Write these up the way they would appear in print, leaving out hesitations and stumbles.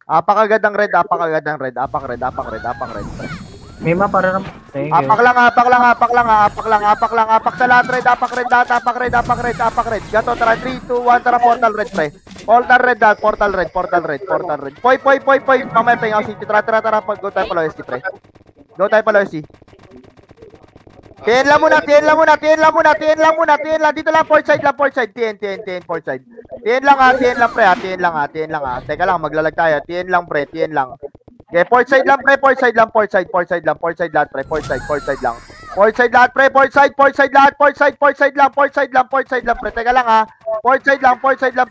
Apakagad ng red, apakagad ng red, apak red. Mima para naman. Apak lang, apak sa lahat red, apak red. Gato, tara, 3, 2, 1, tara, portal red, pre. Portal red. Poy. Mamaya pengaw city, tara, go tayo pala OST, pre. TN lang muna. Dito lang, port side. TN, port side. TN lang, pre, TN lang. Teka lang, maglalag tayo. TN lang, pre, Okay, port side lang, pre. Port side lahat, pre. Port side lang. Port side lahat, pre. Port side lang, pre. Teka lang, ha. Port side lang,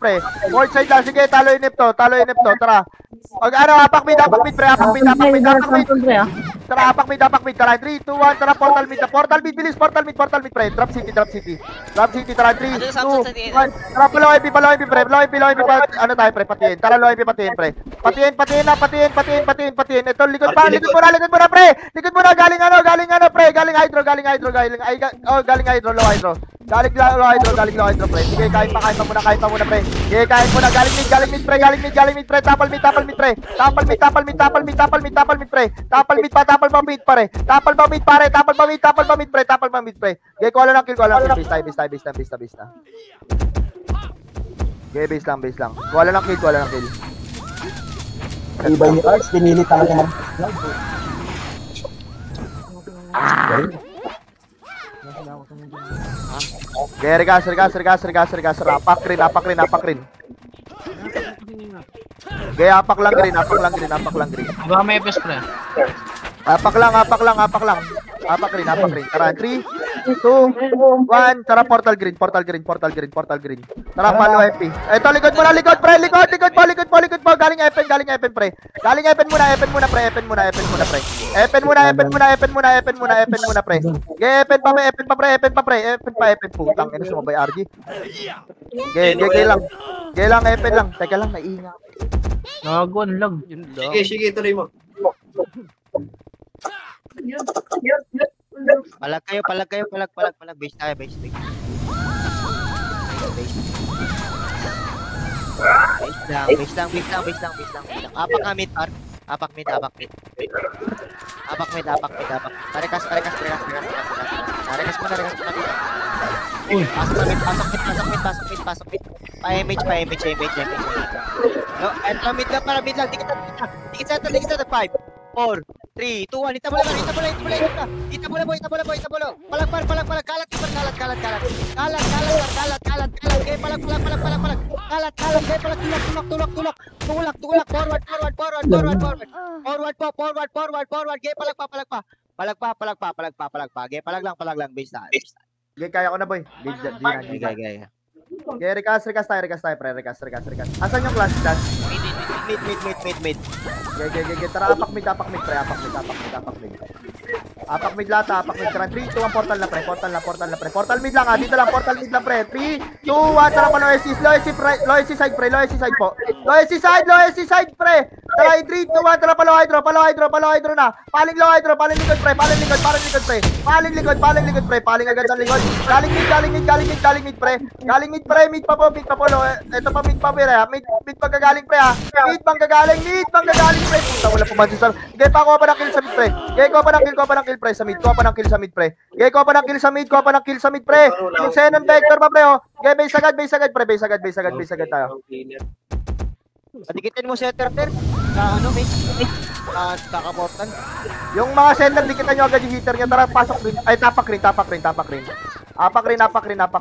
pre. Port side lang. Sige, talo inip to. Tara. Apak mid, pre. Tara, apak mid. Tara, 3, 2, 1. Tara, portal mid, bilis. Portal mid, pre. Drop city. Tara, 3, 2, 1. Tara, palaw MP, pre. Ano tayo, pre? Patiin. Tara, low MP, patiin, pre. Patiin. Ito, likod mo na, pre. Likod mo na, galing pre. Galing hydro, low hydro. Galing low hydro, pre. Sige, kain pa muna, pre. Sige, kain muna. Galing mid, pre. Tapal mid, pre. Tapal mid, pre. Tapal pa mid, pare. Tapal pa mid, pre. Sige, kuha lang kill. Base na. Okay, base lang. Kuha lang kill. Iba ni Arts, pinili talaga mag... Okay, regas. Apak rin. Okay, apak lang green. Diba may best pre? Apak lang. Apak rin. Tara, 3, 2, 1. Tara, portal green. Tara, follow FP. Eto, likod mo, pre. Likod po. Galing FN, pre. Galing FN muna, pre. Epen muna, pre. Epen pa, pre. Putang, ina, sumabay RG. Gay lang, FN lang. Teka lang, naiinga. Nagagon lang. Sige, tuloy mo. Palag kayo. Base tayo. Base lang. Apak ka mid, par. Apak mid. Tarekas muna. Uy. Pasok mid. Pa-image. No, enter mid lang para mid lang. Dikit sa 5, 4, 3, 2, 1. Hita mo lang. Hita mo. Palag. Kalat. Okay, palag. Kalat. Okay, palag. Tulak. Forward. Okay, palag pa. Okay, palag lang. Base na. Okay, kaya ko na, boy. Di na. Gaya. Okay, rekas tayo, pre. Rekas. Asan yung class dash? Mid. Okay. Tara, apak mid, pre. Apak mid lahat, Tara, 3, 2, 1, portal na, pre. Portal mid lang, dito lang, portal mid lang, pre. 3, 2, 1, tara pa, low SC side, pre. Low SC side, pre. Tara, 3, 2, 1, tara pa, low hydro na. Paling likod, pre. Paling likod, pre. Paling agad ang likod. Galing mid, pre. Mid pa po, low. Ito pa, mid pa, pre. Mid pa gagaling, pre, ha. Mid pang gagaling, pre. Puta, wala pumansin sa... Okay, pa ko pa ng kill sa mid, pre. Okay, ko pa ng kill, pre, sa mid. Ko pa ng kill sa mid, pre. Yung Xenon Vector pa, pre, oh. Okay, base agad, pre. Base agad tayo. Padikitin mo setter, sa ano, mate? Kakaportan. Yung mga center, dikitan nyo agad yung hitter niya. Tara, pasok rin. Ay, tapak rin. Apak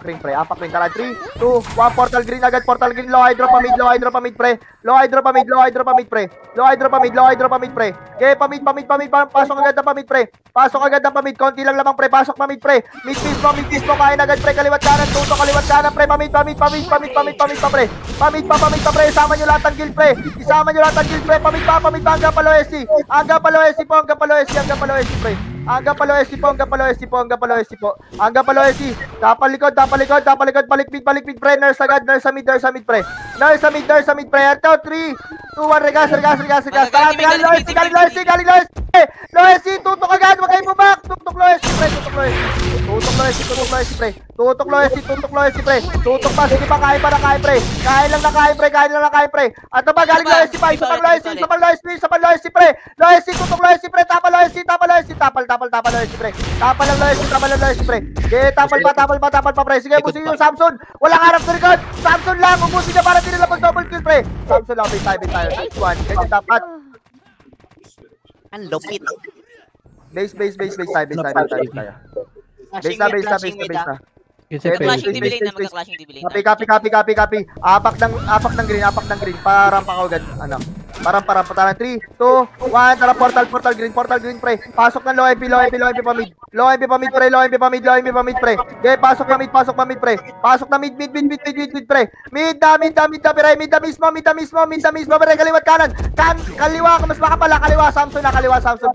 rin, pre. Tara, 3, 2, 1, portal green agad. Low hydro pa mid, pre. Low hydro pa mid, pre. Okay, pamid. Pasok agad na pamid, pre. Konti lang lamang, pre. Pasok pamid, pre. Mid piece mo. Kain agad, pre. Kaliwat kanan, pre. Pamid, pre. Isama nyo lahat ng kill, pre. Pamid pa. Hanggang palo SC. Hanggang palo SC, pre. Hanggang palo SC. Tapal likod. Balik mid, pre. Nurse agad, sa mid, pre. Nurse sa mid, pre. Ito, 3, 2, 1, regas. Galing low SC. Low SC, tutok agad, wag kayo bumak. Tutok low SC, pre, tutok low SC. Tutok low SC, tutok low SC, pre. Tutok low SC, tutok low SC, pre. Tutok pa, sige pa, kaya pa na kaya, pre. Kaya lang na kaya, pre, kaya lang na kaya, pre. At ba, galing low SC pa, isa pang low SC, isa pang low SC, isa pang low SC, pre. Low SC, tutok low SC, pre, tapal low SC, tapal low SC, tapal low SC, pre. Tapal lang low SC, tapal lang low SC, pre. Okay, tapal pa, pre. Sige, ubusin yung Samson. Walang harap sa likod. Samson lang, ubusin niya para di nila mag-double kill, pre. Samson lang, base tayo. Nice one. Ganyan dapat. Ang lupit. Base tayo. Base na. Clashing D-Belay na, magka-clashing D-Belay na. Copy. Apak ng green. Parang pakagad. Ano? Parang 3, 2, 1. Tara, portal green, pre. Pasok ng low MP pa mid. Low MP pa mid, pre. Okay, pasok na mid, pre. Pasok na mid, pre. Mid na, pre. Mid na mismo, pre. Kaliwat kanan. Kaliwa, mas baka pala. Kaliwa, Samson,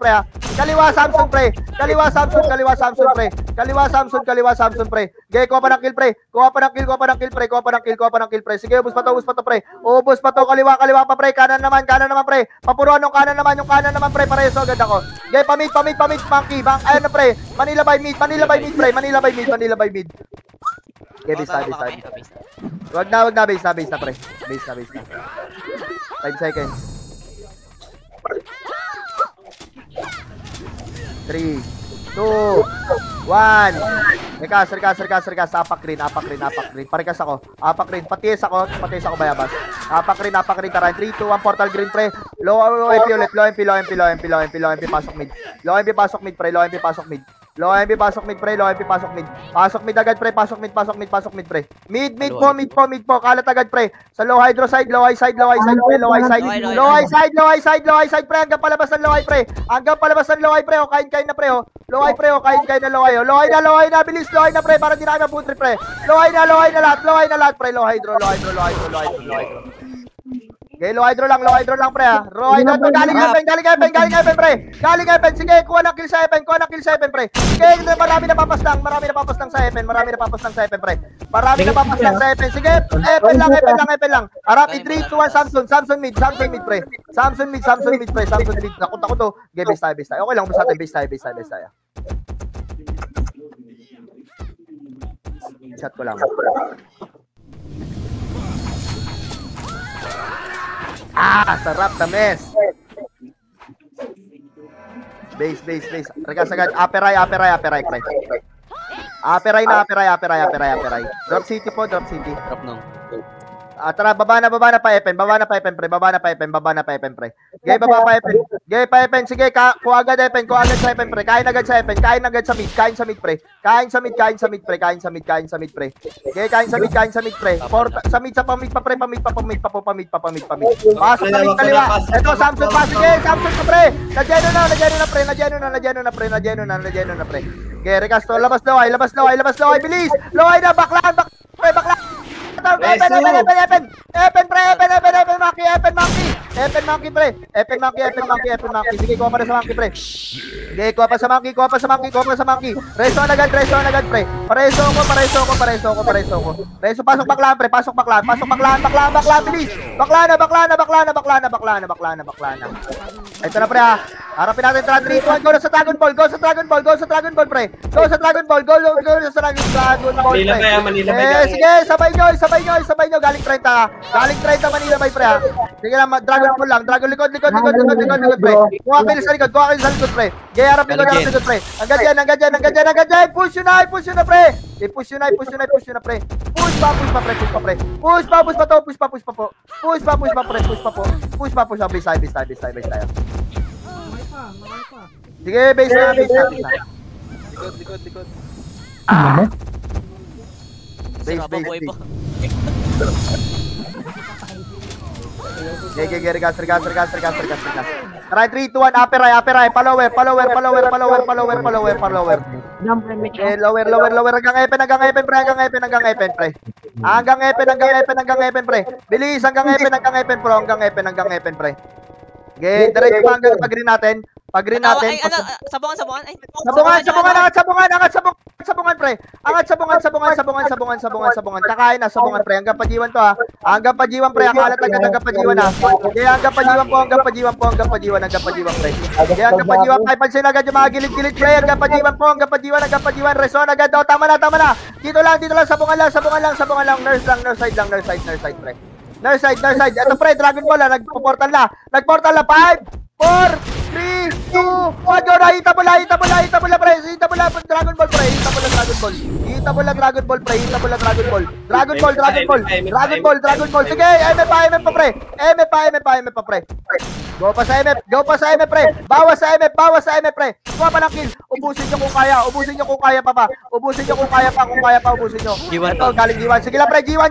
pre, ha. Kaliwa, Samson, pre. Kaliwa, Samson, pre. Okay, kuha pa ng kill, pre. Sige, ubos pa to, pre. Ubos pa to, kaliwa pa, pre. Kanan naman, pre. Papuruan ng kanan naman, pre. Pareso agad ako. Okay, pamid, monkey. Ayun na, pre. Manila by mid, pre. Manila by mid. Okay, base na. Wag na, base na, pre. Base na. 5 seconds. 3, 2, 1. Rekas. Apak green. Parikas ako. Apak green. Patis ako bayabas. Apak green. Tara. 3, 2, 1. Portal green, pre. Low MP ulit. Low MP. Pasok mid. Low MP pasok mid, pre. Low MP pasok mid, pre. Pasok mid agad, pre. Pasok mid, pre. Mid po. Kalat agad, pre. Sa low hydro side, low high side, pre. Low high side, pre. Hanggang palabas ng low high, pre. O, kain na, pre. O. Low high, pre. O, kain na, low high. Low high na, bilis. Low high na, pre. Para di na kami putri, pre. Low high na lahat, pre. Low hydro. Okay, low hydro lang, pre, ha. Low hydro, galing Epen, pre. Sige, kuha ng kill sa Epen, pre. Sige, marami na papas lang sa Epen, pre. Sige, Epen lang. Harap, 3, 2, 1, Samson mid, pre. Samson mid. Nakunta ko to. Okay, base tayo. Okay lang, basta natin, base tayo. Chat ko lang. Sarap na mess. Base. Rekas agad. Aperay, pre. Aperay. Drop city. Drop nung. Tara, baba na pa Epen, pre. Gay, baba pa Epen. Sige, kuha agad sa Epen, pre. Kain agad sa mid. Kain sa mid, pre. Gay, kain sa mid, pre. Sa mid, sa pamid pa, pre. Pamid pa. Pasok na mid, kaliwa. Ito, Samson pa. Sige, Samson pa, pre. Nagyano na, pre. Gay, rekas to. Labas laway. Bilis. Laway na, baklaan. Epen, monkey. Sige, kuha pa na sa monkey, pre. Sige, kuha pa sa monkey. Reso agad, pre. Pareso ko. Reso, pasok baklaan, pre. Baklaan, bilis. Baklaan na. Ito na, pre, ha. Harapin natin, 3, 2, 1. Go sa Dragon Ball, pre. Go sa Dragon Ball, pre. Manila, sige, sabay nyo. Galing 30, Manila bay, pre, ha. Sige lang, Dragon Ball lang. Dragon likod, pre. Kuha kayo sa likod, pre. Gaya, harap likod, pre. Hanggang dyan. Push yun na, pre. Push yun na, pre. Push pa, pre. Push pa po. Push pa. Base tayo. Sige, base na. Likod. Base. Regas. Try 3, 2, 1, aperay. Follower. Lower. Hanggang Epen, pre. Hanggang Epen, pre. Bilis, hanggang Epen, pre. Okay, diretso pa hanggang pag-green natin. Pag green Tawa, natin, ay, ano, sabungan. Ay, sabungan, pre. Angat sabungan. Kakain na, sabungan, pre. Hanggang pajiwan to, ha. Hanggang pajiwan, pre. Akalat agad hanggang pajiwan, ha. Okay, hanggang pajiwan, pre. Okay, hanggang pajiwan, pre. Pansin agad yung mga gilid-gilid, pre. Hanggang pajiwan. Reson agad, oh. Tama na. Dito lang. Sabungan lang. Nurse side, pre. Nurse side. Ito, pre. Dragon Ball, ha. Nagportal na. 5, 4, 3, 2, 1, go na! Hita mo lang, pre! Hita mo lang, Dragon Ball, pre! Hita mo lang, Dragon Ball, pre! Dragon Ball! Sige, MF pa, pre! Go pa sa MF, pre! Bawas sa MF, pre! Kuha pa ng kill! Ubusin nyo kung kaya pa. Ubusin nyo. Ito, galing G1. Sige lang, pre! G1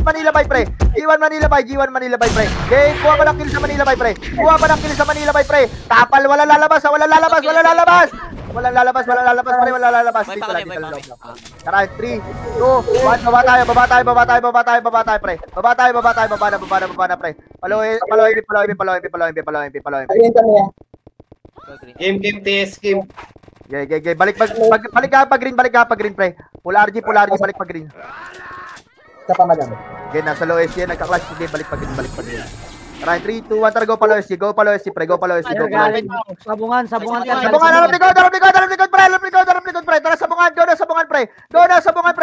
Manila Bay, pre! G1 Manila Bay, pre! Okay, kuha pa ng kill sa Manila Bay, pre! Tapal, wala lalabas, pre, wala lalabas. Dito lang. Tara, 3, 2, 1, baba tayo, pre. Baba na, pre. Follow MP. Ayun kami yan. Game, TS game. Okay. Balik ka pa green, pre. Full RG, balik pa green. Sa pamadam. Okay, nasa low SC, nagka-clutch. Sige, balik pa green. Tara, 3, 2, 1, tara, go pa low SC, pre. Sabungan ka. Sabungan, alam likod, pre. Tara, sabungan, go na sabungan, pre. Go na sabungan,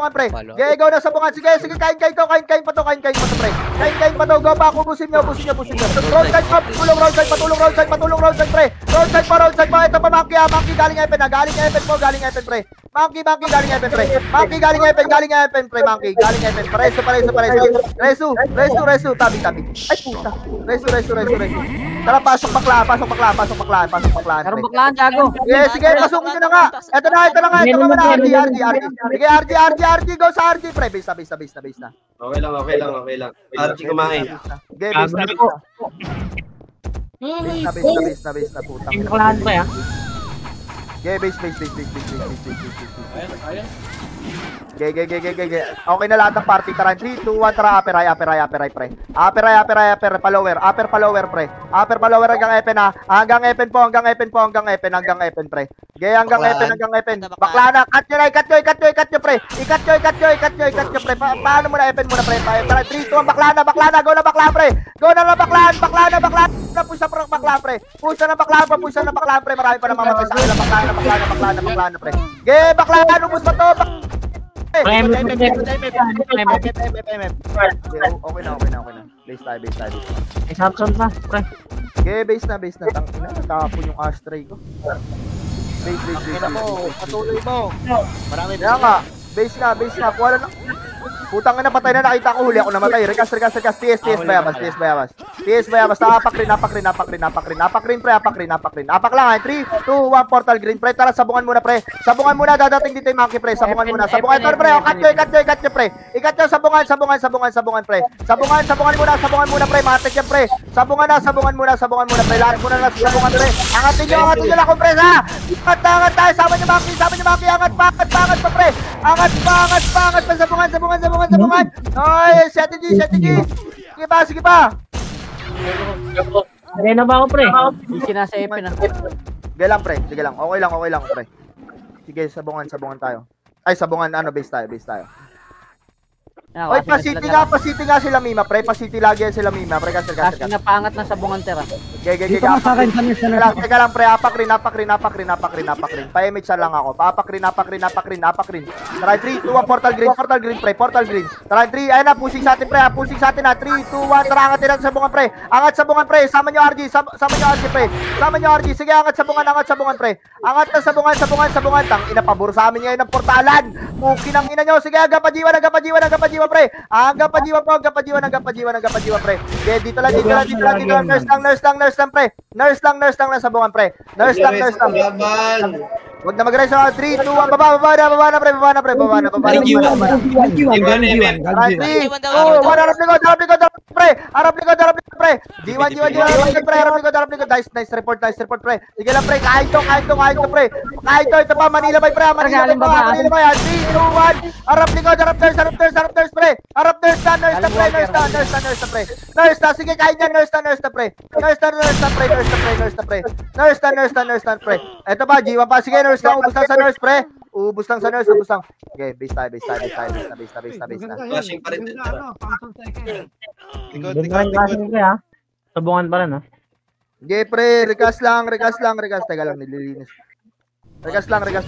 pre. Okay, go na sabungan. Sige, kain pa to, pre. Kain pa to, go pa, ubusin nyo. Road side pa, patulong road side, pre. Road side pa. Ito pa, Monkey, galing Epen, pre. Monkey, galing Epen, pre. Pareso. Tabi. Ay, puta. Resu. Tara, pasok baklaan. Meron baklaan, Jago. Sige, pasukin nyo na nga. Ito na nga, RG. Sige, RG, go sa RG, pre. Base na. Okay lang. RG kumain. Sige, base na. Base na, puta. Kinakalahan pa, ha? Okay, base. Okay. Okay na lahat ng party. Tara, 3, 2, 1, tara, aperay, pre. Upper palower, pre. Upper palower hanggang Epen, ha. Hanggang Epen, pre. Okay, hanggang Epen. Bakla na, cut nyo, pre. Ikat nyo, pre. Paano muna Epen muna, pre? Tara, 3, 2, 1, bakla na. Go na bakla, pre. Bakla na. Pusa na bakla, pre. Marami pa namamatay sa kanila. Bakla na, pre. Okay, bakla na, ubus pa to. Okay na. Base tayo. May Samson pa, pre. Okay, base na. Tangina, natapon yung ashtray ko. Base. Patuloy mo. Marami Kaya nga, base na. Kuha na. Putang ina, patay na, nakita ko, huli ako namatay. Rekas. TS bayabas. Apak rin, pre. Apak lang, 3, 2, 1, portal green, pre. Tara, sabungan muna, pre. Dadating dito yung monkey, pre. Sabungan muna, pre. Ikat nyo, pre. Ikat nyo, sabungan, pre. Sabungan muna, pre. Matik yan, pre. Sabungan muna, pre. Lahat muna na sa sabungan, pre. Angatin nyo lang, kompres, ha. Angat tayo, sama nyo, monkey. Angat pa, pre. Angat pa, sabungan. Ay, strategy. Sige pa. Arena ba ako, pre? Hindi nasa Epen, ha. Sige lang, pre. Okay lang, pre. Sige, sabungan tayo. Ay, sabungan, base tayo. Oy, pa-city nga sila Mima, pre. Pa-city lagi yan sila Mima, pre. Kasi napangat na sabungan, tera. Teka lang, pre. Apak rin. Pa-image lang ako. Apak rin. Try 3, 2, 1, portal green, pre. Try 3, ayun na, pushing sa atin, pre. 3, 2, 1, tara, angat natin sabungan, pre. Sama nyo RG, pre. Sige, angat sabungan, pre. Angat na sabungan. Tang ina, pabor sa amin ngayon ng portalan. Pukin ang ina nyo. Sige, hanggang pajiwan, pre. Hanggang pajiwan, pre. Okay, dito lang. Nurse lang, pre. Nurse lang sabungan, pre. Huwag na mag-rise sa 3, 2, 1, baba na pre. Harap likod, pre. G1, harap likod. Nice report, pre. Sige lang, pre. Kahit to, pre. Kahit to, ito pa, Manila Bay, pre. Manila Bay, 3, 2, 1. Harap likod, harap nurse, pre. Harap nurse na, pre. Nurse na, sige, kahit yan, nurse na, pre. Nurse na, pre. Ito pa, G1 pa. Sige, nurse na, ubus lang sa nurse, pre. Ubus lang. Okay, base tayo. Flashing pa rin. Hindi pa rin klase pre ha. Sabungan pa rin ha. Okay, pre. Rekas lang. Teka lang, nililinis. Regas lang. Okay,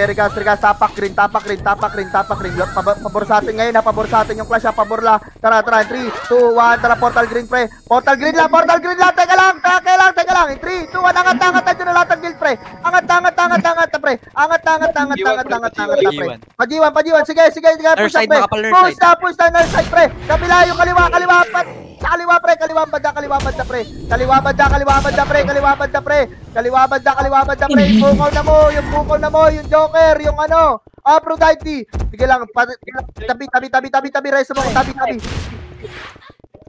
regas. Tapak green. Pabor sa atin ngayon, pabor sa atin yung clash, pabor la. Tara, 3, 2, 1, tara, portal green, pre. Portal green lang. Teka lang. 3, 2, 1, angat tayo na lahat ng guild, pre. Angat, pre. Angat, pre. Pajiwan. Sige, push up, pre. Push na, nurse side, pre. Kabila yung kaliwa, sa kaliwa, pre. Kaliwa banda, pre. Kaliwa banda, pre. Yung bukaw na mo, yung Joker, yung ano, Aphrodite. Sige lang, tabi, reso mo, tabi.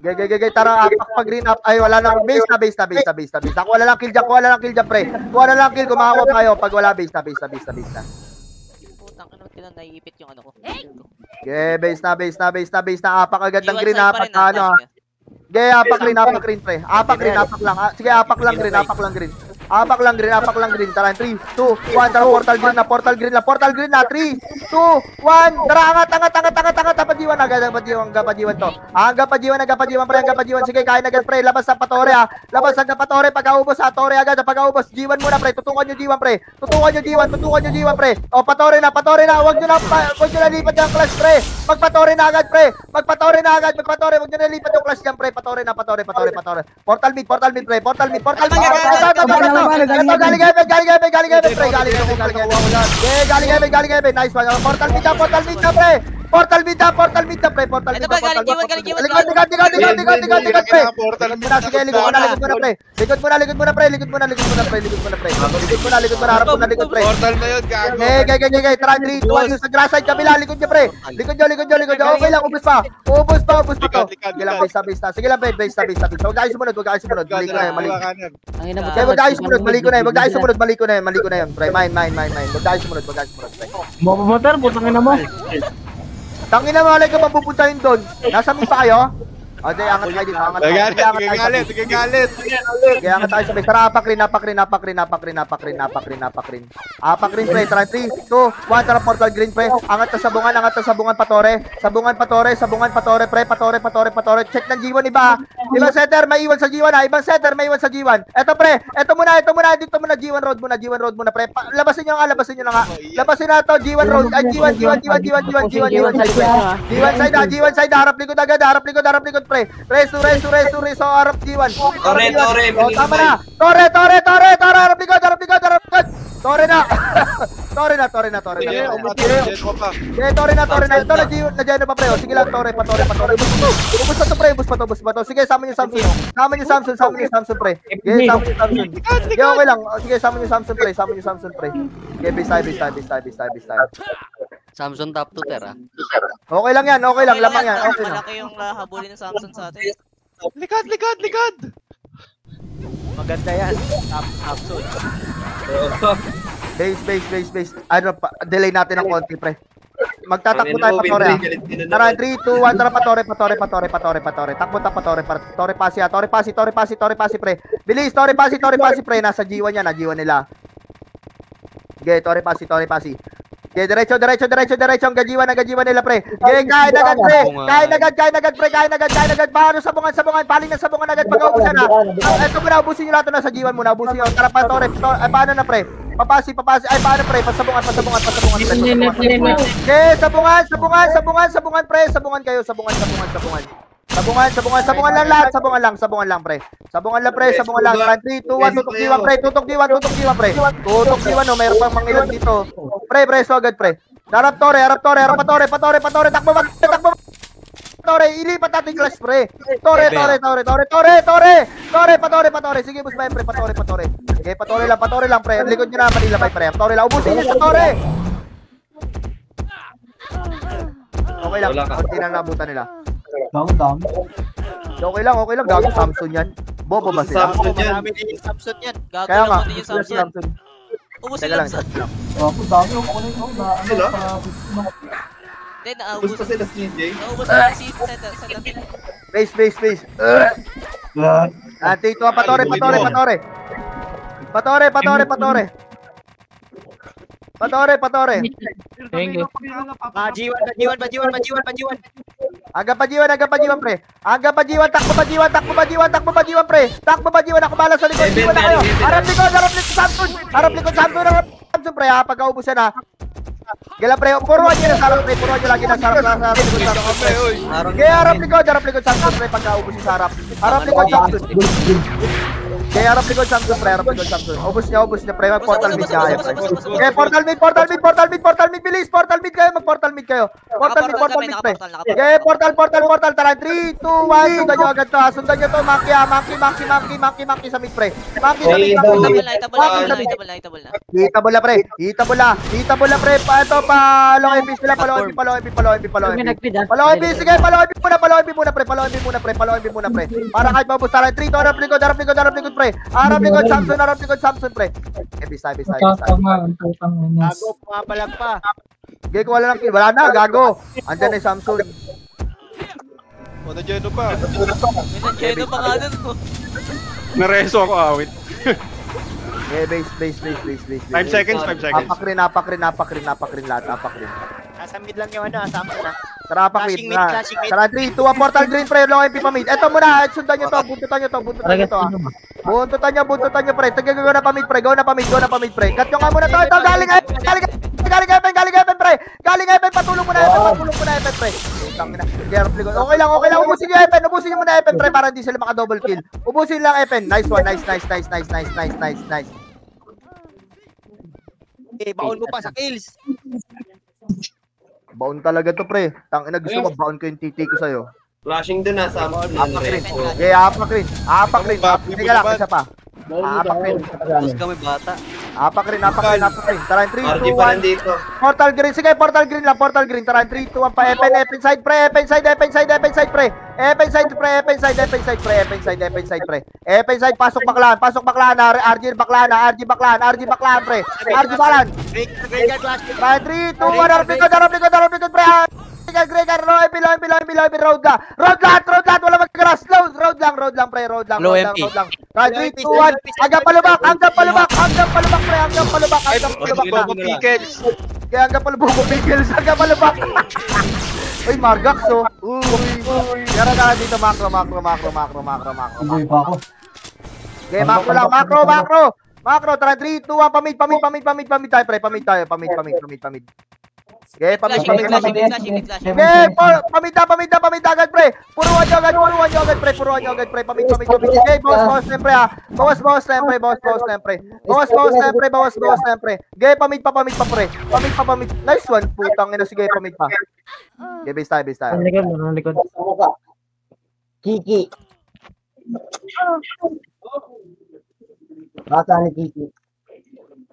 Gay, tara, pag-green up. Ay, wala nang base na. Ako wala lang kill dyan, pre. Kuha na lang kill, kumahawa kayo. Pag wala base na. Putang ina, kailan naiipit yung ano ko. Okay, base na. Apak agad ng green, apak na ano. Okay, apak green, pre. Apak lang. Sige, apak lang green. Apak lang green. Tara, 3, 2, 1, tara, portal green na. 3, 2, 1. Tara, angat. Pajiwan agad to. Agad pajiwan, pre. Sige, kain agad, pre. Labas sa patore, ha. Pagkaubos sa tore agad. Pagkaubos, G1 muna, pre. Tutukan nyo G1, pre. O, patore na. Huwag nyo na lipat yung clash, pre. Magpatore na agad. Huwag nyo na lipat yung clash dyan, pre. Patore. Portal mid, pre. Galing Galing. Nice one. Portal mid na, pre. Portal mid na, pre. Ito ba, galing G1, Likod, pre. Sige, likod muna, pre. Harap mo na, pre. Portal na yun, gago. Okay, tara, 3, 2, 1, sa grass side, kabila, likod nyo, pre. Likod nyo. Okay lang, ubus pa to. Sige lang, base na. Sige lang, pre, base na. Huwag tayo sumunod. Mali ko na yun, pre. Mine. Huwag tayo sumunod, pre. Motor, putang ina mo. Tangina mo, alay ka mapupuntahin doon. Nasa mid pa kayo? O, di, angat kayo dito. Galit. Kaya angat tayo sa base. Tara, apak rin. Apak rin, pre. Tara, 3, 2, 1. Tara, portal green, pre. Angat sa sabungan, patore. Sabungan, pre. Patore. Check ng G1, iba. Ibang setter, may iwan sa G1, ha. Eto, pre. Eto muna. Dito muna, G1 road muna, pre. Labasin nyo nga. Labasin na to, G1 road. Ay, G1 side. Harap likod agad, pre. Reso, harap G1. Tore. Tama na. Tore. Harap likod. Tore na. Tore na. Tore Ito na dyan pa, pre. Sige lang, Tore. Ubus pa to. Sige, sama nyo Samson, pre. Sige, okay lang. Sige, sama nyo Samson, pre. Okay, base tayo. Samson top 2 tera. Okay lang yan. Lamang yan. Okay lang. Malaki yung habulin ng Samson sa atin. Likod. Maganda yan. Samson. Base. Ano pa, delay natin ng konti, pre. Magtatakbo tayo, patore. Tara, 3, 2, 1, tara, patore. Takbo, patore pasi, pre. Bilis, tore pasi, pre. Nasa G1 yan, G1 nila. Okay, tore pasi. Okay, diretso ang gajiwan nila, pre. Okay, kain agad, pre. Paano sabungan, paling na sabungan agad pag-ubusan na. Ito muna, ubusin nyo lahat na sa G1 muna. Tara, patore. Ay, paano na, pre? Papasi. Ay, paano, pre? Pasabungan, pre. Okay, sabungan, pre. Sabungan kayo, sabungan lang lahat, sabungan lang, pre. Sabungan lang. 3, 2, 1, tutok diwan, pre. Tutok diwan, no. Mayroon pang mangilan dito. Pre, so agad, pre. Harap tore, patore. Takbo. Tore. Ilipat natin yung clash, pre. Tore. Sige, ubus pa, pre. Patore. Okay, patore lang, pre. Likod nyo na, Manila, pre. Tore lang. Ubusin nyo sa Tore. Okay lang. Kunti na nabutan nila. Dami. Okay lang. Gago, Samson yan. Bobo ba sila? Marami din yung Samson yan. Gago Kaya nga. naman din yung Samson. Ubusin Teka lang lang, sa... shot lang. Ako, dami. Ako na ito. Sila? Hindi, naubos. Gusto sila CJ. Naubos na si Seta. Space. Tito, patore. Thank you. Bajiwan. Aga pajiwan, pre. Takbo pajiwan, pre. Takbo pajiwan, ako balas sa likod. Pajiwan na kayo. Harap likod, Samson, pre. Pagkaubos yan, ha. Gala, pre. Puruan nyo lagi na sa harap likod, Samson, pre. Kaya harap likod, Samson, pre. Pagkaubos yung sa harap. Harap likod, Samson. Harap likod, Samson. Ubos niya, pre. Portal mid na kayo, pre. Okay, portal mid, bilis. Portal mid kayo, mag-portal mid kayo. Portal mid, pre. Okay, portal. Tara, 3, 2, 1. Sundan nyo to. Monkey sa mid, pre. Monkey sa mid. Hitable na. Hitable na, pre. Ito, palong MP sila. Palong MP. Palong MP, sige. Palong MP muna, pre. Para kahit maubos. Tara, 3, 2, harap likod, pre. Harap likod, Samson, pre. Bis tayo. Gago, pumapalag pa. Okay, kung wala na, gago. Andyan na yung Samson. O, nandiyan pa. May nandiyan pa nga dun. Nareso ako awit. Okay, base. 5 seconds. Napakrin lahat. Nasa mid lang yung Samson na. Tara, Flashing pakit mid, na. flashing mid. Tara, 3, 2, portal green, pre. Long MP pa mid. Eto muna, sundan nyo to. Buntutan nyo to. Buntutan nyo, pre. Go na pa mid, pre. Cut nyo nga muna to. Ito, galing Epen, pre. Patulong mo na Epen, pre. Okay lang. Ubusin nyo muna Epen, pre. Para hindi sila maka-double kill. Ubusin lang Epen. Nice one. Nice. Eh, baon mo pa sa kills. Baon talaga to, pre. Tangina, gusto mo baon ko yung titi ko sa'yo. Flashing doon na Samson. Apakrin. Okay, apakrin. Teka lang, isa pa. Apakrin. Tapos kami bata. Apakrin. Tara, 3, 2, RG pa rin 1. dito. Portal green. Sige, portal green lang. Tara, 3, 2, 1 pa. Epen side, pre. Epen side, pre. Epen side, pasok baklaan. RG baklaan, pre. RG baklaan. Graveyard flash. Tara, 3, 2, 1. Harap likod, pre. Gregor, road lahat, wala mag-grass, road lang, pre, road lang. Tara, 3, 2, 1, hanggang palubak, pre, hanggang palubak. Pickets. Kaya hanggang palubak. Uy, Margax, oh. Uy. Kaya na dito, macro. Enjoy pa ako. Okay, macro lang, macro. Tara, 3, 2, 1, pamid tayo, pre, pamid. Okay, pamid. Flashing. Okay, pamid agad, pre. Puruan nyo agad, pre. Pamid. Okay, boss, siyempre, ha. Boss, siyempre. Okay, pamid pa, pre. Pamid. Nice one, putang ina, sige, pamid pa. Okay, base tayo. Ang likod. Kiki. Bata ni Kiki.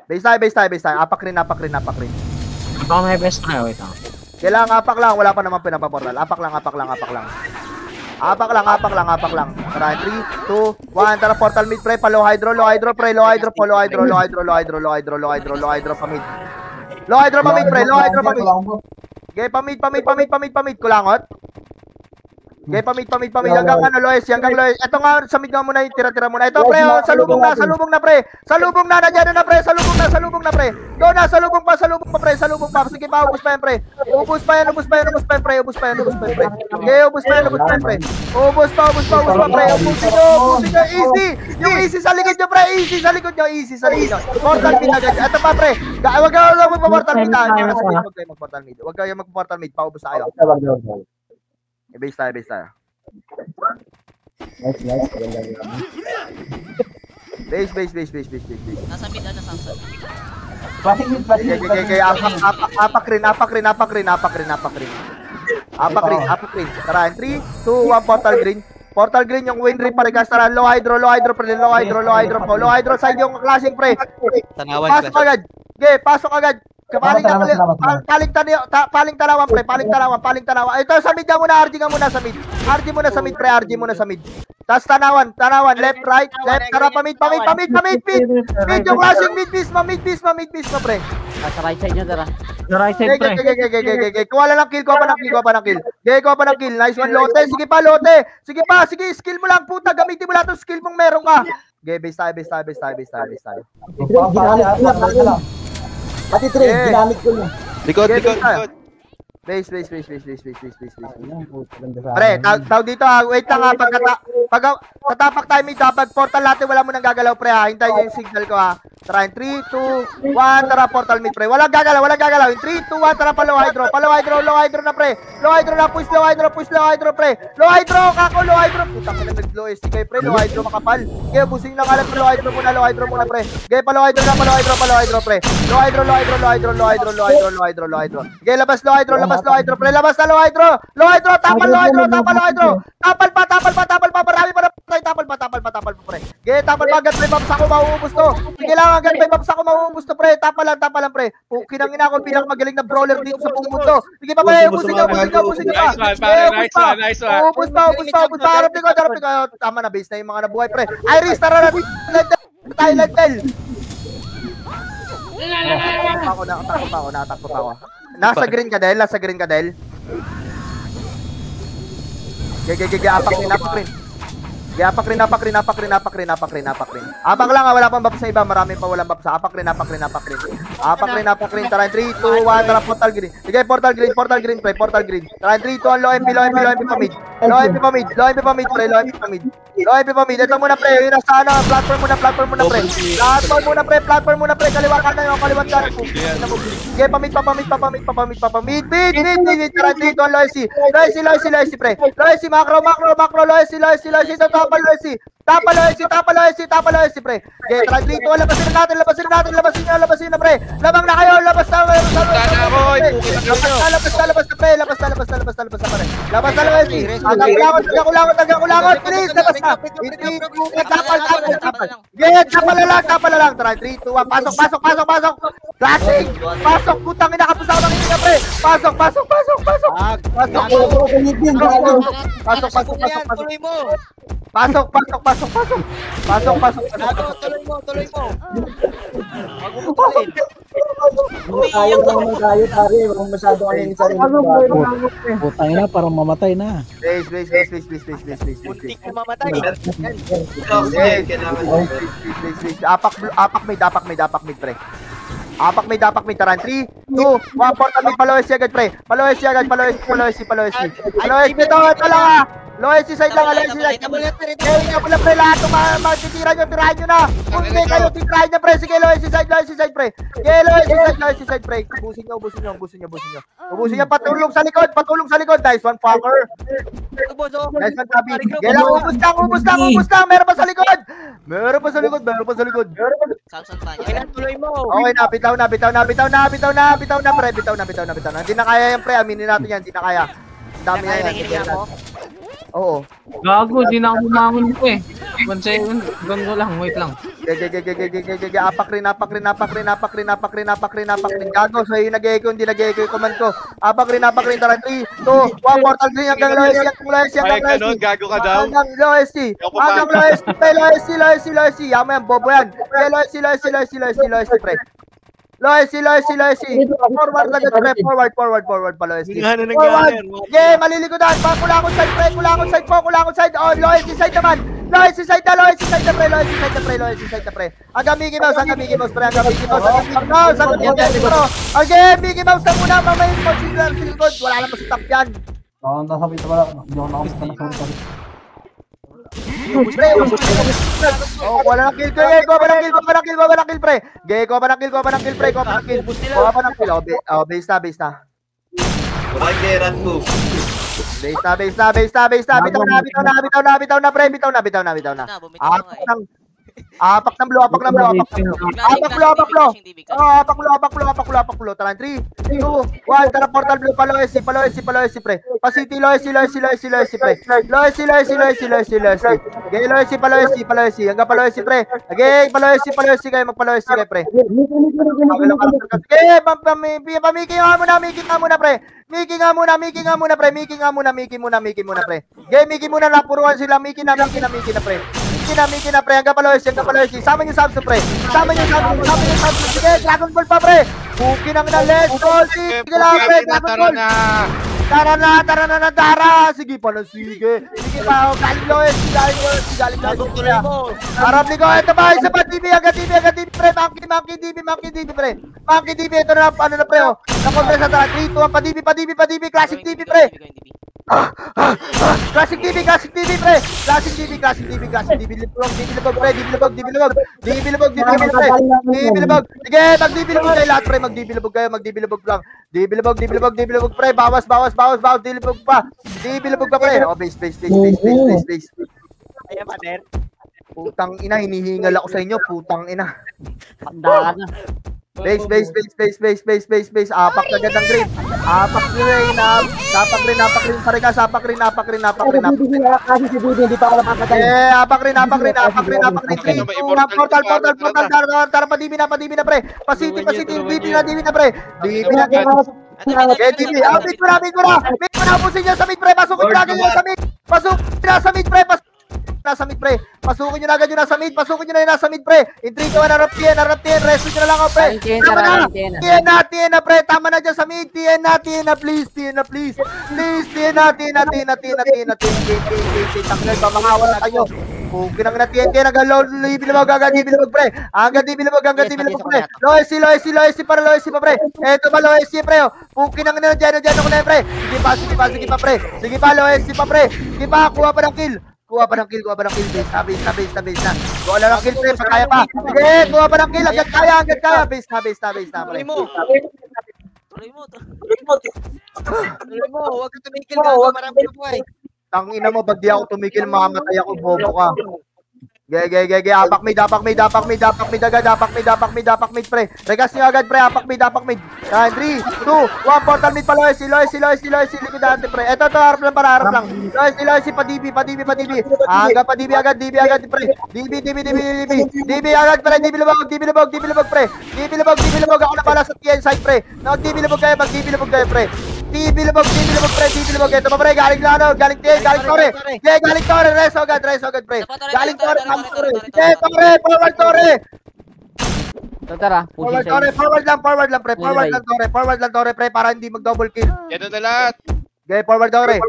Base tayo. Apakrin. Baka may best na. Wait lang. Kailangan apak lang, wala pa naman pinapaportal. Apak lang. Apak lang. Tara, 3, 2, 1. Tara, portal mid, pre. Low hydro, pre. Low hydro pa mid. Low hydro pa mid, pre. Okay, pamid. Kulangot. Okay, pamid. Hanggang Loes. Ito nga, sa mid nga muna yung tira-tira muna. Ito, pre, oh, salubong na, pre. Nandiyan na, pre. Salubong na, pre. Go na, salubong pa, pre. Sige pa, ubus pa yan, pre. Ubus pa yan, pre. Okay, ubus pa yan, pre. Ubus pa, pre. Ubusin nyo, easy. Yung easy sa likod nyo, pre. Easy sa likod nyo. Portal mid agad. Ito pa, pre. Huwag kayo magpa-portal mid, ha. Huwag kayo magpa-portal mid. Paubos na kayo. Base tayo. Nice. Base. Nasa mid, Samson. Flashing mid. Okay. Apakrin. Apak green. Tara, 3, 2, 1, portal green. Portal green yung win rin pare guys. Tara, low hydro pre. Low hydro side yung classic pre. Tanawan Pasok agad. Okay, pasok agad. Paling tanawan pre. Ito sa mid muna, RG muna sa mid. RG muna sa mid. Tas tanawan, left, right, tara pamid, mid yung classic mid beast mo pre. Sa right side nyo, tara. Sa right side, pre. Kuha lang ng kill, kuha pa ng kill. Nice one, Lote. Sige pa, skill mo lang, puta. Gamitin mo lang itong skill mong meron ka. Okay, base tayo. Pati Trey, ginamit ko na. Likod. Base. Pre, tawag dito ha. Wait lang ha. Pag tatapak tayo mid ha. Pag portal natin, wala mo nang gagalaw pre ha. Hintayin nyo yung signal ko ha. Tara, 3, 2, 1. Tara, portal mid pre. Walang gagalaw. 3, 2, 1. Tara, low hydro na pre. Low hydro, push low hydro pre. Low hydro, kako, low hydro. Putang ina, nag-low ST kayo pre. Low hydro makapal. Kaya busing lang alam. Low hydro muna pre. Kaya pa low hydro pre. Low hydro. Kaya labas low hydro pre. Labas na low hydro. Tapal low hydro. Tapal pa. Marami pa na pre. Tapal pa pre. Kaya tapal pa agad pre. Babs ako mauubos to. Sige lang agad pre. Babs ako mauubos to pre. Tapal lang pre. Kinangin ako bilang magaling na brawler dito sa buong mundo. Sige pa pre. Ubusin ka pa. Nice one. Ubus pa. Harap ko. Tama na, base na yung mga nabuhay pre. Iris, tara na. Tayo. Natakot pa ako. Nasa green ka dahil. Apak rin. Abang lang wala pang buff sa iba, marami pa walang buff sa. Apak rin. Tara, 3, 2, 1, tara, portal green. Sige, portal green pre, portal green. Tara, 3, 2, 1, low MP pa mid. Low MP pa mid pre. Ito muna pre, yun nasa ano, platform muna pre. Platform muna pre, kaliwa kanan. Sige, pamid pa. Mid. Tara, 3, 2, 1, low SC pre. Low SC, macro, low SC. Tapal OSC pre. Okay, tara, 3, 2, 1, labasin na pre. Labang na kayo, labas na pre. Labas na OSC. Kulangot, please, labas na. Tapal na lang. Tara, 3, 2, 1, pasok. Classic. Pasok, putang ina, kapos ako ng ina pre. Pasok. Tuloy mo. Pasok. Tuloy mo. Ayaw naman tayo, pare. Huwag masyado kayo sa rin. Putang ina, parang mamatay na. Base. Muntik na mamatay. Apak mid pre. Apak mid. Tara, 3, 2, 1, portal mid. Palawes agad pre. Palawes. Ito lang ha. Low SC side lang. Kaya pala pre, lahat magtitira nyo, tirahan nyo na. Kung hindi kayo, titirahan nyo pre. Sige, low SC side pre. Kaya low SC side pre. Ubusin nyo. Patulong sa likod. Nice one, fucker. Nice one, Tabi. Kaya lang, ubus lang. Meron pa sa likod. Samson pa Okay niya. na, tuloy mo. Okay na, bitaw na pre. Bitaw na. Hindi na kaya yan pre, aminin natin yan. Hindi na kaya. Dami na yan. Oo. Gago, di na ako bumangon ko eh. 1 second, ganda lang, wait lang. Apak rin. Gago, so yung nag-echo, hindi nag-echo yung command ko. Apak rin. Tara, 3, 2, 1, portal green hanggang low SC. Ay, ganun, gago ka daw. Hanggang low SC. Yama yan, bobo yan. Low SC, pre. Low SC. Forward agad pre. Forward pa low SC. Forward. Yeah, malilikodan. Kulangon side. Oh, low SC side naman. Low SC side na pre. Hanggang Mickey Mouse pre. Okay, Mickey Mouse na muna. Mamaya yung pag-silgod. Wala naman sa top yan. Nasabi ito pala. Hindi ako nakakita na sa Oh, wala nang kill ko. Ko ba ng kill pre. Ko ba ng kill. Oh, base na. Pagkeran mo. Base na. Bitaw na pre. Na, bumitaw nga eh. Apak ng blue, apak ng blue, apak ng blue. Apak blue, apak blue. Apak blue, apak blue, apak blue, apak blue. Tara, 3, 2, 1. Tara, portal blue, palo SC, pre. Pasiti, lo SC, pre. Lo SC. Okay, lo SC, palo SC. Hanggang palo SC, pre. Okay, palo SC kayo, magpalo SC kayo, pre. Okay, pamiki nga muna, pre. Miki muna, pre. Okay, Miki muna, napuruan sila. Miki na, pre. Miki na, pre. Hanggang palo SC. Sama niyo Samsung, pre. Sige, Dragon Ball pa, pre. Buki nang na, let's go. Sige lang, pre. Dragon Ball. Tara na. Sige pa na, sige. Sige pa, galing lo SC. Harap ni ko, ito ba, isa pa, TV, agad TV, pre. Monkey DB, pre. Monkey DB, ito na, ano na, pre, oh. Nakontra sa tara, 3, 2, 1, pa DB, classic TV, pre. Classic TV, pre. Classic TV. Dibilibog, pre. Dibilibog. Sige, magdibilibog kayo lahat, pre. Magdibilibog lang. Dibilibog, pre. Bawas. Dibilibog pa, pre. Oh, base. Ayan, partner. Putang ina, hinihingal ako sa inyo. Putang ina. Handa ka na. Base. Apak na gandang green. Apak rin. Parekas. Apak rin. Kasi si Didi, hindi pa ako napakatay. Apak rin. 3, 2, 1, portal. Tara, padibi na, pre. Pasiti, dibi na, pre. Dibi na. Okay, dibi. Mid mo na. Ubusin niya sa mid, pre. Pasukin niyo agad yun sa mid. Pasukin nyo na agad yun nasa mid. Pre. In 3, 2, 1, harap TN. Resto nyo na lang ako, pre. TN na, pre. Tama na dyan sa mid. TN na, please. TN na. Tanggal ba, makawan na kayo. Pukin ang na TN. Hanggang dibilibog, pre. Hanggang dibilibog, pre. Low SC pa, pre. Eto ba, low SC, pre. Pukin ang na dyan ako na, pre. Sige pa, pre. Sige pa, low SC pa, pre. Sige pa, kuha pa ng kill. Base na. Kuha lang ng kill, pre. Kaya pa. Sige, kuha pa ng kill. Agad kaya. Base na, pre. Tuloy mo, huwag ka tumikil gago, marami na buhay. Tangina mo, pag di ako tumikil, mamamatay ako, bobo ka. Ge. Apak mid, pre. Regas nyo agad, pre. Apak mid. 3, 2, 1, portal mid pa, Loesi, likidante, pre. Eto, harap lang. Loesi, pa DB. Aga, pa DB agad, pre. DB agad, pre. Dibilibog, pre. Ako na pala sa TN side, pre. Mag-dibilibog kayo, pre. Dibilibog, pre. Ito pa, pre. Galing TN, galing Tore. Galing Tore, reso agad, pre. Galing Tore, forward Tore. Tara, pushing sa'yo. Forward lang, Tore, pre, para hindi mag-double kill. Yan na lahat. Okay, forward Tore.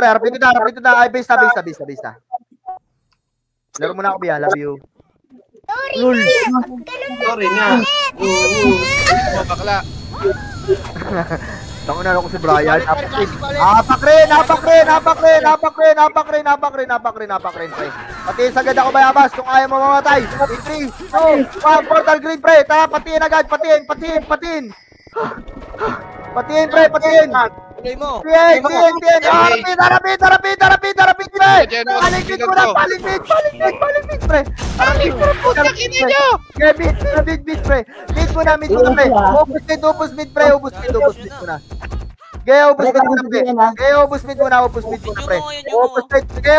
Harap dito na. Ay, base na. Laro muna ako, Bia. Love you. Sorry nga. Bakla. Tangunan ako si Brian. Apak rin, pre. Pati sagad ako, Bayabas, kung ayaw mo mamatay. 3, 2, 1, portal green, pre. Tara, patiin agad, patiin. Patiin, pre. Tuloy mo. TN. Harapin, pre. Paling mid, pre. Putang ina nyo! Mid, pre. Mid muna, pre. Ubus mid muna. Ubus mid muna, pre.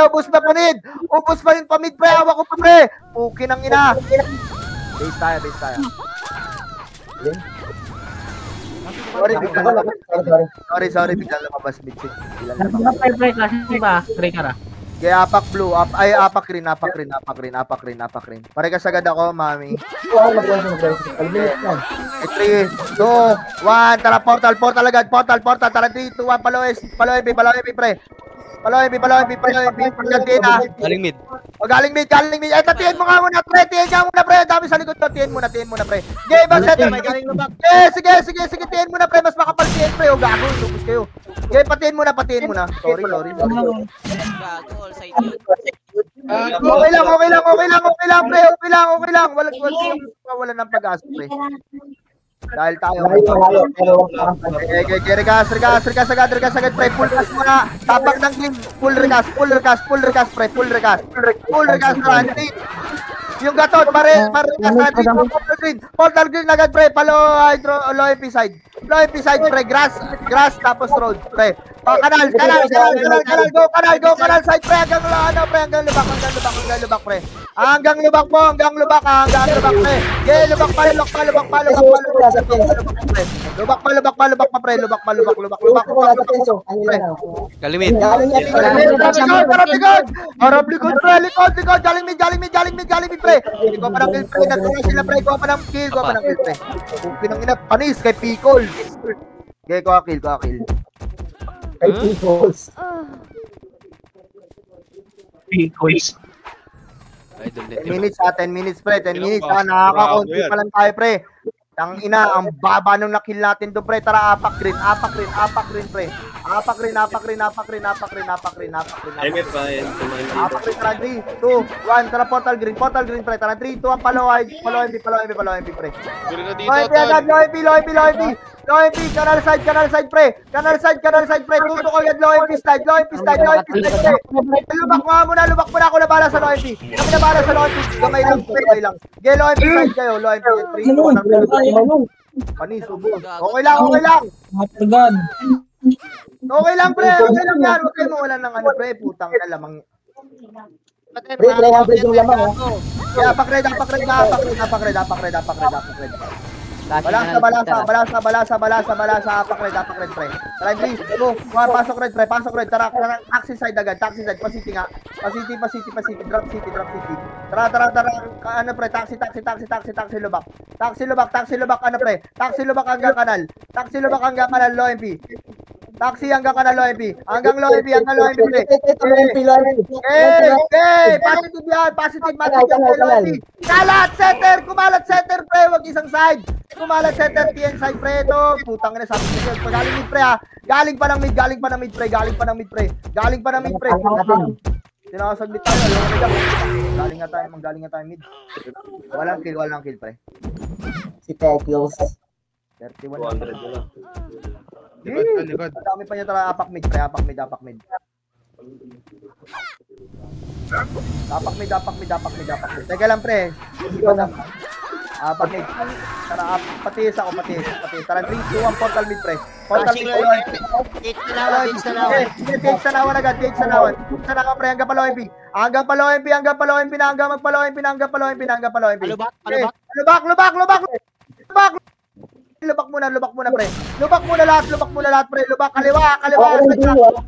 Ubus na panid. Ubus pa yung pamid, pre. Awa ko pa, pre. Pukin ang ina. Base tayo. Sorry, biglang lumabas mid-sit. Pre, classic ba? Trigger. Kaya apak blue, apak green. Parekas agad ako, mami. 3, 2, 1, tara, portal agad, tara, 3, 2, 1, palo MP, pre. Palo MP, pagkantiin ha. Galing mid. Galing mid. Eto, tiyan mo nga muna, pre. Dami sa likod to, tiyan muna, pre. Okay, ba, set up. Sige, tiyan muna, pre. Mas makapal tiyan, pre. O, gago, lupos kayo. Okay, patiin muna. Sorry. Gago, all side yun. Okay lang, pre. Wala ng pag-asa, pre. Dahil tayo. Regas agad, pre. Full gas muna. Tapak ng green. Full regas, pre. Full regas. Yung gatot, pare sa portal green agad pre, palo hydro, low MP side. Low MP side pre, grass, tapos road pre. Kanal, go kanal side pre, hanggang ano pre, hanggang lubak pre. Hanggang lubak pre. Okay, lubak pa. Lubak pa pre. Galimit. Harap likod pre, likod. Galing mid pre. Ko pa ng kill pre, natulong sila pre, ko pa ng kill pre. Pinang ina, panis kay Pickles. Okay, ko kill. Kay Pickles. Idol 10 minutes pre, 10 minutes. Nakaka-control pa lang tayo pre. Tang ina, ang baba nung nakill natin doon pre. Tara, apak green pre. Apak green. Eme pa yan. Tumahin dito. Apak green, tara 3, 2, 1, tara portal green pre. Tara 3, 2, 1, follow MP pre. Guri na dito, Low MP, canal side pre. Tutok agad low MP side pre. Lubak mo na ako na bala sa low MP. Gamay lang. Ge low MP side kayo, low MP 3. Panis, ubos. Okay lang. Matagad. Okay lang pre, okay lang yan. Huwag kayo mawalan ng ano pre, putang ina lamang. Pre, yung lamang, oh. Kaya apak-red. Balasa, apak-red pre. Tara, 3, 2, 1, pasok red. Tara, taxi side agad, pasiti nga. Pasiti, drop city. Tara, ano pre, taxi, lubak. Taxi lubak, ano pre. Taxi lubak hanggang kanal, low MP. Taxi hanggang kanal, low MP. Hanggang low MP pre. Positive yan. Kumalat center pre, wag isang side. Kumalat center, TN side pre ito. Putang ina, sabi ko sa'yo. Galing mid pre ha. Galing pa ng mid pre. Sinasaglit tayo. Galing nga tayo mid. Walang kill pre. Si Pickles. 200 31. na lang. Likod. Dami pa niya tara, apak mid pre. Apak mid. Teka lang pre. Apak mid. Tara, patis ako. Tara, 3, 2, 1, portal mid pre. Portal mid. TH sanawan pre, hanggang palo MP. Hanggang palo MP na hanggang magpalo MP. Lubak. Lubak muna pre. Lubak muna lahat pre. Lubak kaliwa.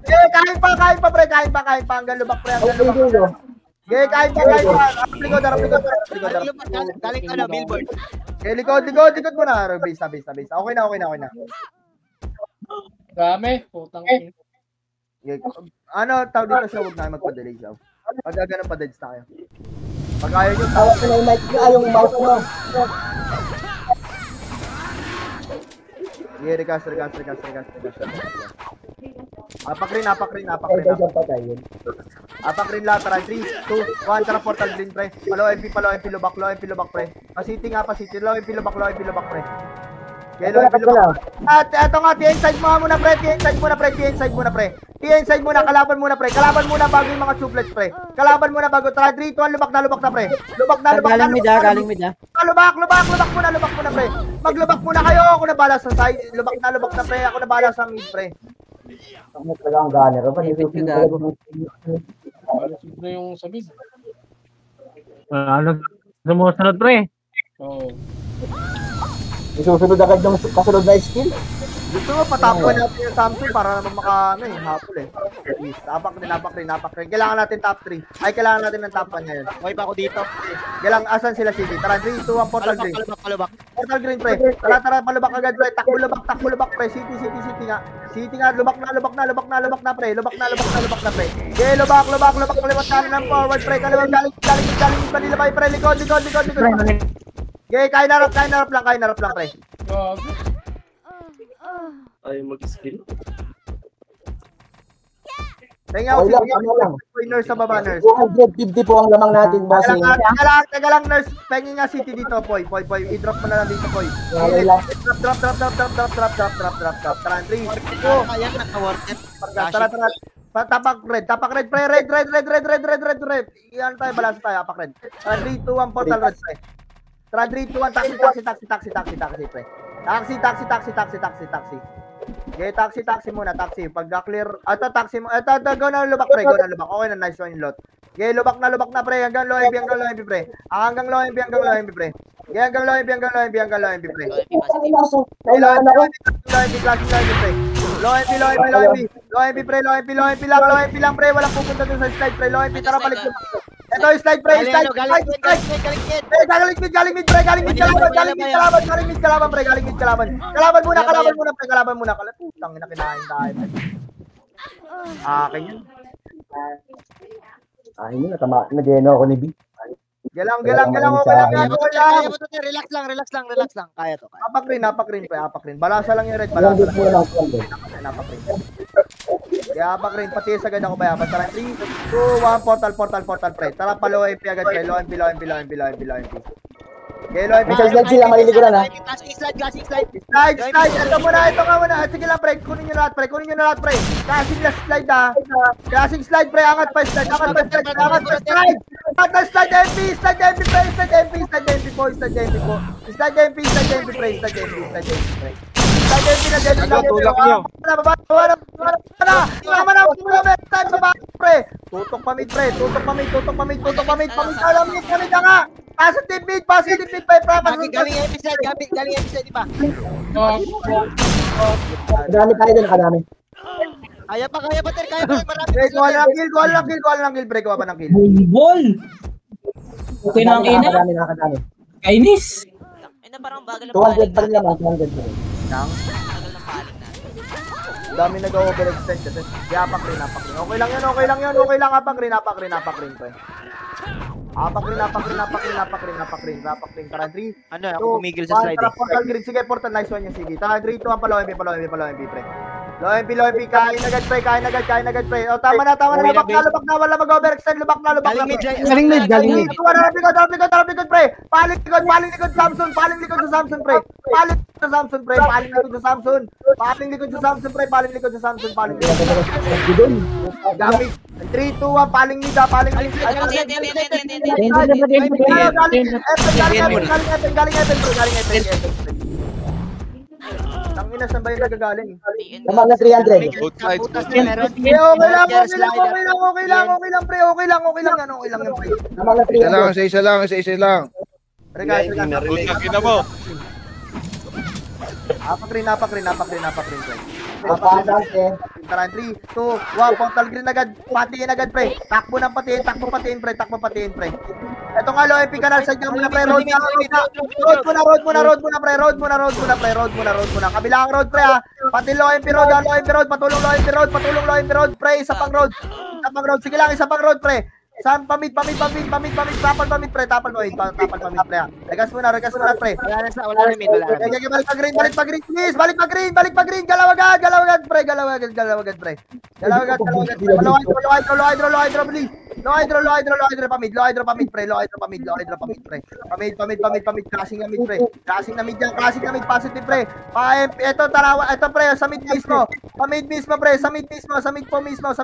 Kain pa pre. Hanggang lubak pre. Kain pa. Likod. Galing ka na, billboard. Likod muna. Base na. Okay na. Dami, putang Ano, tawag dito siya, huwag na magpa-delay siya. Pag ganun pa deads na kayo. Pag ayaw nyo, Tawag ko na yung mic mo, yung mouse mo. sige, rekas. Apak rin. Apak rin lahat, tara, 3, 2, 1, tara, portal green pre. Palo MP, lubak pre. Pasiti, low MP, lubak pre. Okay, low MP, lubak. At eto nga, TN side muna pre. TN side muna, kalaban muna bago yung mga tublets pre. Tara, 3, 2, 1, lubak na pre. Galing mid ah. Lubak muna pre. Maglubak muna kayo, ako na bala sa side. Lubak na pre, ako na bala sa mid pre. Ano talaga ang gunner? Alasig na yung sabid. Sumusunod pre. Oo. Isusunod agad yung kasunod na skill. Gusto mo patapuan natin yung Samsung para naman hapol eh. Please, apak rin. Kailangan natin top 3. Ay, kailangan natin ng top 1 ngayon. Okay pa ako dito. Kailangan, asan sila City? Tara, 3, 2, 1, portal green. Palubak. Portal green pre. Tara, palubak agad pre. Takbo lubak pre. City nga. City nga, lubak na pre. Lubak na pre. Okay, lubak. Kaliwat kanan ng forward pre. Kaliwat galing Manila bay pre. Likod. Okay, kain harap lang pre. Ay, mag-skill. Tingnan Okay lang, ano lang. nurse sa baba, nurse. 250 po ang lamang natin, bossing. Teka lang, nurse. Pengin nga City dito, Poy. I-drop mo na lang dito, Poy. Okay lang. Drop. Tara, 3, 2, Ayan, naka-worth it. tara. Tapak red, pre, red. Iyan tayo, balance tayo, apak red. 3, 2, 1, portal red, pre. 3, 2, 1, taxi, pre. Taxi. Okay, taxi muna, taxi. Pagka-clear, taxi mo. Go na lubak, pre, Okay na, nice one lot. Okay, lubak na, pre, hanggang low MP, pre. Hanggang low MP, pre. Okay, hanggang low MP, pre. Low MP, lang, pre. Walang pupunta dun sa slide, pre. Low MP, tara, balik. Ito yung slide, pre. Galing mid, kalaban, pre. Kalaban muna. Putang ina, kinain tayo. Akin yun. Ay, hindi natama. Nag-geno ako ni B. Galang, okay lang yan. Relax lang. Kaya to. Apak rin, pre. Balasa lang yung red, Walang balasa dito lang. lang. Apak rin. Kaya apak rin, pati sagad ako ba? Tara, 3, 2, 1, portal, pre. Tara, pa low MP agad, pre. Low MP. Okay, low MP. May slide sila, maliliguran ha. Classic slide. Slide. Ito muna. Sige lang, pre. Kunin nyo lahat, pre. Classic slide, ha. Classic slide, pre. Angat pa slide. Slide MP, pre. Slide MP po. Slide MP, pre. Tulak nyo. Tutok pa mid, pre. Positive mid, pre. Galing episode, di ba? Kadami tayo doon, kadami. Kaya pa, marami. Kuha lang kill, pre. Kuha pa ng kill. Ball! Okay na ang ina. Kadami. Kainis! Ay na parang bagal ng 200 pa rin naman, 200 pa rin. Bagal ng paling na. Dami nag-overextend kasi. Kaya apak rin. Okay lang yun. Apak rin, pre. Apak rin. Tara, 3. Ano, ako pumigil sa slide. Tara, portal grid. Sige, portal. Nice one yung sige. Tara, 3, 2, 1, palo MP, pre. Low MP. Kain agad, pre. O, tama na. Lubak na. Wala mag-overextend. Lubak na. Galing mid. Tarap likod, pre. Paling likod sa Samson, pre. Gamit. 3, 2, 1, paling mid. Galing. Tangina, saan ba yung nagagaling? Naman na 300. Both sides. Okay lang, pre. Okay lang yan, pre. Naman na 300. Isa lang. Pre, guys, Hindi narinig. Putang ina mo. Apak rin, pre. Tara, 3, 2, 1, portal green agad. Patiin agad, pre. Takbo patiin, pre. Ito nga, low MP kanal. Side muna, pre. Road muna. Kabilang road, pre, ha. Pati low MP road. Patulong low MP road, pre. Isa pang road. Sige lang, isa pang road, pre. Saan pamid, pre. Tapal pamid, pre. Regas muna, pre. Wala na mid. Balik pa green, please. Balik pa green. Galaw agad, pre. Low hydro, please. Low hydro, pamid, pre. Pamid. Classing na mid yan. Positive, pre. Ito, tarawa. Ito, pre. Sa mid mismo. Pre. Sa mid po mismo,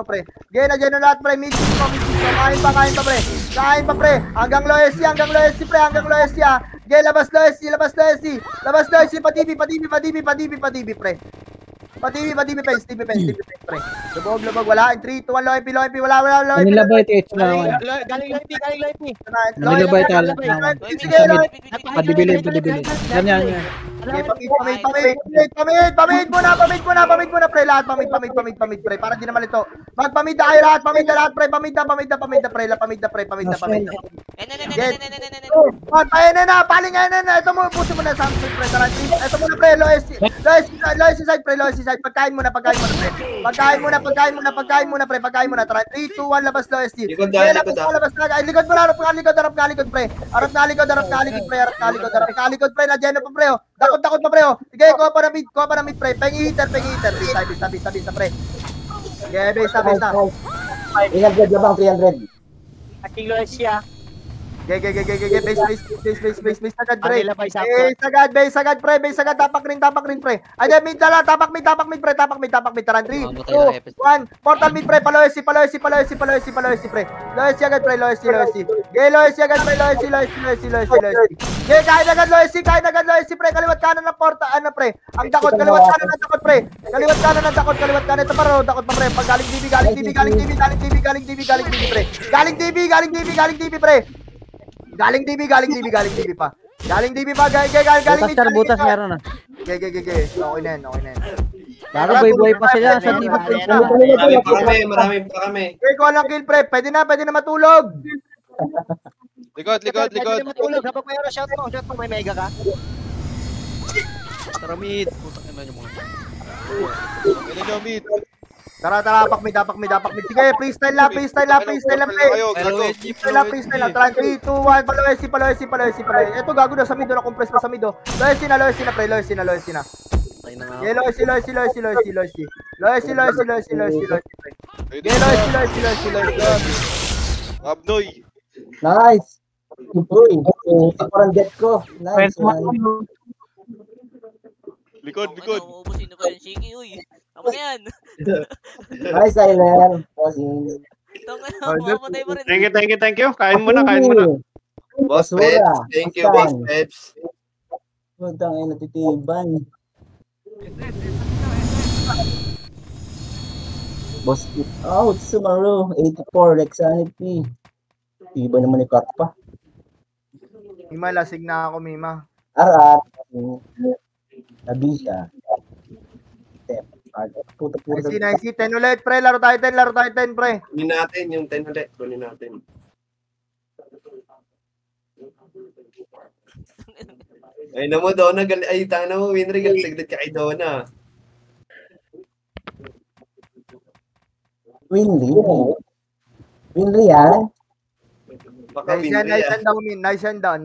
pre. Gaya na lahat, pre. Mid mismo. Kain pa, pre. Hanggang low SC, pre. Gaya, labas low SC. Patibi, pre. Patibi, fence, pre. Lubog, wala. In 3, 2, 1, low MP, wala. Manila Bay, TH na naman. Galing live. Manila Bay, tala. Sige, low MP. Padibilin. Yan. Okay, pamid muna, pre. Lahat pamid, pre. Para di naman ito. Magpamid na kayo lahat, pre. Pamid na. Ayan na, paling na. Ito mo, puso mo na Samsung, pre. Ito muna, pre. Low SC side, pre. Pagkain muna, pre. Pagkain muna, pre. Tara, 3, 2, 1, labas low SC. Likod. Likod mo na, harap na likod, pre. Harap na likod, pre. Na-geno pa, pre. Takot pa, pre. Sige, kuha pa na mid, pre. Pengi hitter. Bisa, pre. Sige, bisa. 300 labang, 300. Aking low siya. Base agad, pre. Manila by Sapson. Base agad, pre. Base agad, tapak rin, pre. Ayan, mid na lang, tapak mid, pre. Tapak mid. Taran, 3, 2, 1. Portal mid, pre. Paloesi, pre. Loesi agad, pre. Loesi. Loesi agad, pre. Loesi. Kain agad, Loesi, pre. Kaliwat kanan ng portal, pre. Ang dakot, kaliwat kanan ng dakot, pre. Kaliwat kanan. Ito pa, dakot pa, pre. Pag galing DB, pre. Galing DB, pre. Galing DB pa. Galing Butas meron na. Okay na yan. Bago buhay pa sila sa TV. Marami pa kami. Okay, ko lang kill, pre. Pwede na matulog. Likod. Pwede na matulog. Habang mayroon, shout mo, may mega ka. Tara mid. Putang ina niyo mga. Tara, tapak mid. Sige, freestyle lang, pre. Freestyle lang. Tara, 3, 2, 1. Paloesi. Ito, gago na sa mid. Na-compress pa sa mid. Loesi na, pre. Loesi na. Okay, Loesi. Abnoy. Nice. Uy, parang get ko. Nice one. Likod. Ubusin na pa yung Shiki, uy. Tama na yan. Nice, Ailen. Bossing. Tama na, mamamatay pa rin. Thank you. Kain mo na. Boss Basura. Peps. Thank you, Boss Saan? Peps. Putang ina, titiban. Boss, out, Sumaru. 84, Lexanity. Iba naman ni Katpa. Mima, lasig na ako, Mima. Arat. Nabisa. Puta. Nice. 10 ulit, pre. Laro tayo 10, pre. Kunin natin yung 10 ulit. Kunin natin. Ay, namo, Donna. Ay, tanga mo, Winry. Galit ka kay Donna. Winry yan. Baka Nice Winry. and down.